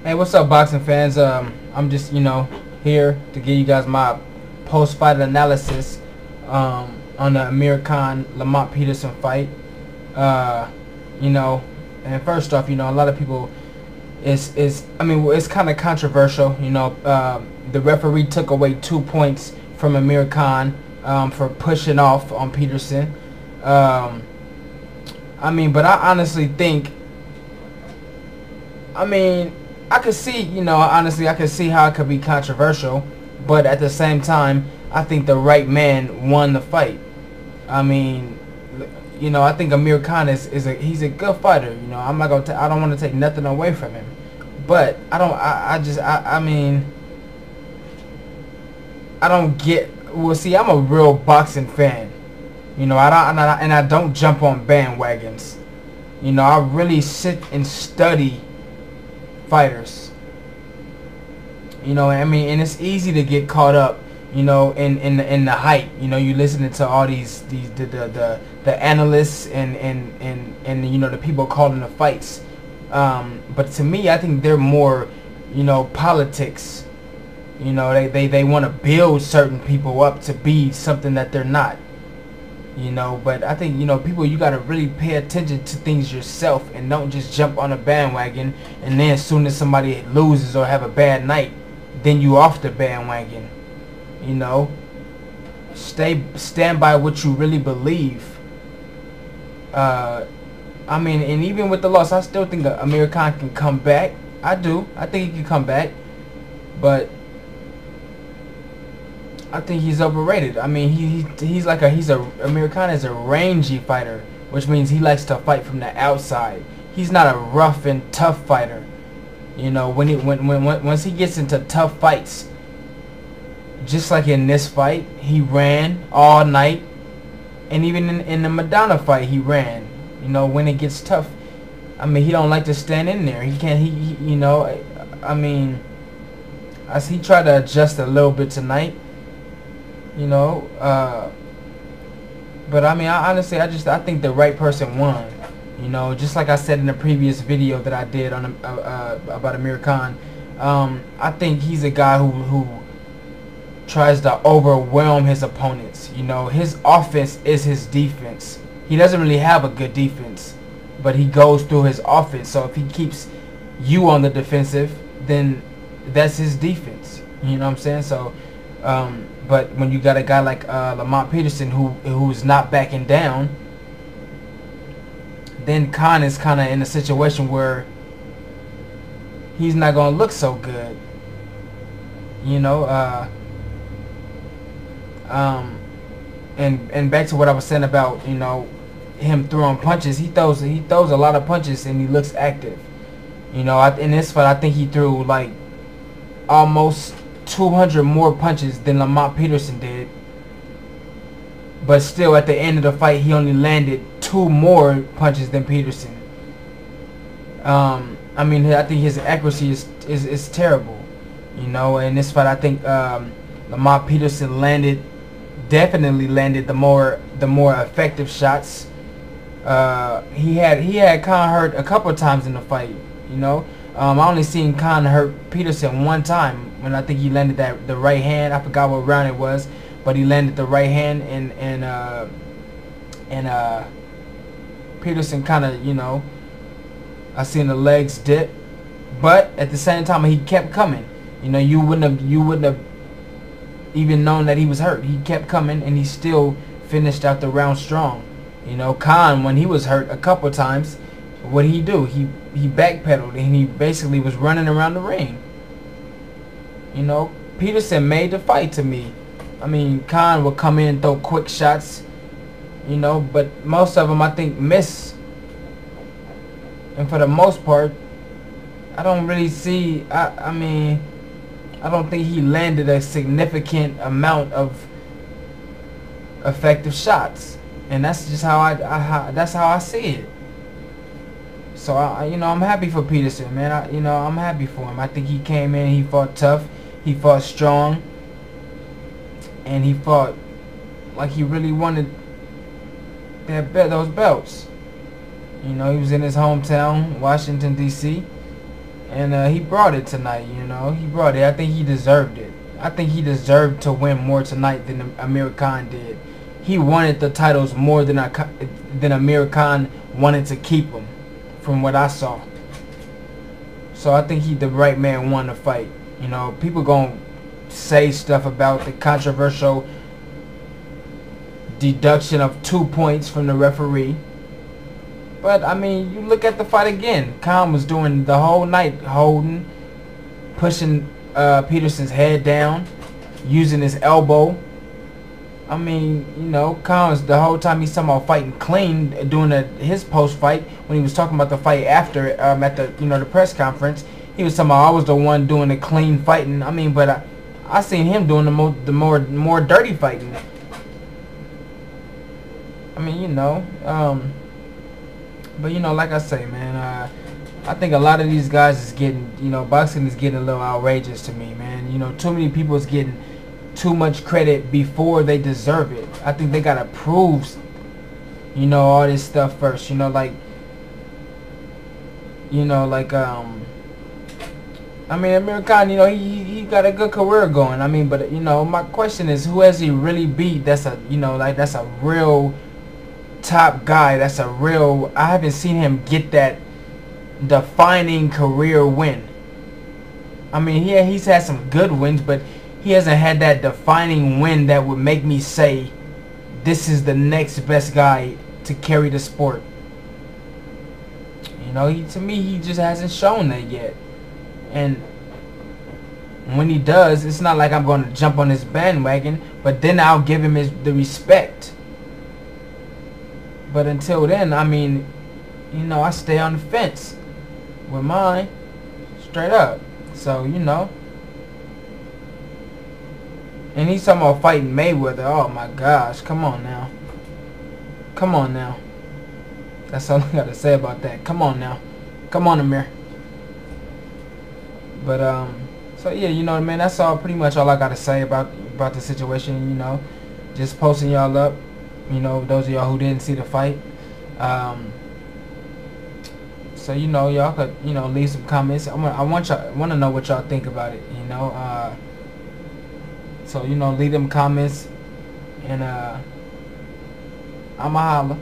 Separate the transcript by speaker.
Speaker 1: Hey, what's up, boxing fans? I'm just, here to give you guys my post-fight analysis on the Amir Khan Lamont Peterson fight. Uh, you know, and first off, a lot of people it's kind of controversial. The referee took away 2 points from Amir Khan for pushing off on Peterson. But I honestly think. I could see, honestly, I could see how it could be controversial, but at the same time, I think the right man won the fight. I think Amir Khan he's a good fighter. I don't want to take nothing away from him, but I don't get. Well, see, I'm a real boxing fan. I don't jump on bandwagons. I really sit and study fighters. And it's easy to get caught up, in the hype. You listening to all the analysts and the people calling the fights. But to me, I think they're more, politics. They want to build certain people up to be something that they're not. But I think, people, you got to really pay attention to things yourself and don't just jump on a bandwagon and then as soon as somebody loses or have a bad night, then you off the bandwagon. Stand by what you really believe. And even with the loss, I still think Amir Khan can come back. I do. I think he can come back. But I think he's overrated. Amir Khan is a rangy fighter, which means he likes to fight from the outside. He's not a rough and tough fighter. Once he gets into tough fights, just like in this fight, he ran all night, and even in the Madonna fight, he ran. When it gets tough, he don't like to stand in there. He can't. As he tried to adjust a little bit tonight. But I think the right person won. Just like I said in the previous video that I did on about Amir Khan, I think he's a guy who tries to overwhelm his opponents. His offense is his defense. He doesn't really have a good defense, but he goes through his offense. So if he keeps you on the defensive, then that's his defense. You know what I'm saying? So. But when you got a guy like Lamont Peterson who's not backing down, then Khan is kind of in a situation where he's not going to look so good. And back to what I was saying about him throwing punches. He throws a lot of punches and he looks active. In this fight, I think he threw like almost 200 more punches than Lamont Peterson did, but still at the end of the fight he only landed 2 more punches than Peterson. I think his accuracy is terrible. In this fight I think Lamont Peterson definitely landed the more effective shots. He had Khan hurt a couple of times in the fight. I only seen Khan hurt Peterson one time when I think he landed the right hand. I forgot what round it was, but he landed the right hand and Peterson kind of I seen the legs dip, but at the same time he kept coming. You wouldn't have even known that he was hurt. He kept coming and he still finished out the round strong. Khan, when he was hurt a couple times, what did he do? He backpedaled and he basically was running around the ring. Peterson made the fight to me. Khan would come in and throw quick shots, but most of them I think miss. And for the most part, I don't really see. I don't think he landed a significant amount of effective shots, and that's just how I see it. So I'm happy for Peterson, man. I'm happy for him. I think he came in, he fought tough, he fought strong, and he fought like he really wanted those belts. He was in his hometown, Washington D.C., and he brought it tonight. You know, he brought it. I think he deserved it. I think he deserved to win more tonight than Amir Khan did. He wanted the titles more than Amir Khan wanted to keep them, from what I saw. So I think the right man won the fight. You know, people gonna say stuff about the controversial deduction of 2 points from the referee. But, I mean, you look at the fight again. Khan was doing the whole night, holding, pushing Peterson's head down, using his elbow. I mean, you know, Khan was the whole time he's talking about fighting clean, doing his post-fight, when he was talking about the fight after, at the, you know, the press conference. He was talking about, I was the one doing the clean fighting. I mean, but I seen him doing the more dirty fighting. I mean, you know, but you know, like I say, man, I think a lot of these guys is getting, you know, boxing is getting a little outrageous to me, man. You know, too many people is getting too much credit before they deserve it. I think they gotta prove, you know, all this stuff first. You know, like, I mean, Amir Khan, you know, he got a good career going. I mean, but you know, my question is, who has he really beat? That's a, you know, like, that's a real top guy. That's a real. I haven't seen him get that defining career win. I mean, yeah, he's had some good wins, but he hasn't had that defining win that would make me say, this is the next best guy to carry the sport. You know, to me, he just hasn't shown that yet. And when he does, it's not like I'm going to jump on his bandwagon, but then I'll give him the respect. But until then, I mean, you know, I stay on the fence with mine, straight up. So, you know. And he's talking about fighting Mayweather. Oh my gosh, come on now. Come on now. That's all I got to say about that. Come on now. Come on, Amir. But, so yeah, you know, man, that's all, pretty much all I got to say about the situation, you know. Just posting y'all up, you know, those of y'all who didn't see the fight. So, you know, y'all could, you know, leave some comments. I want to know what y'all think about it, you know. So, you know, leave them comments, and I'ma holla.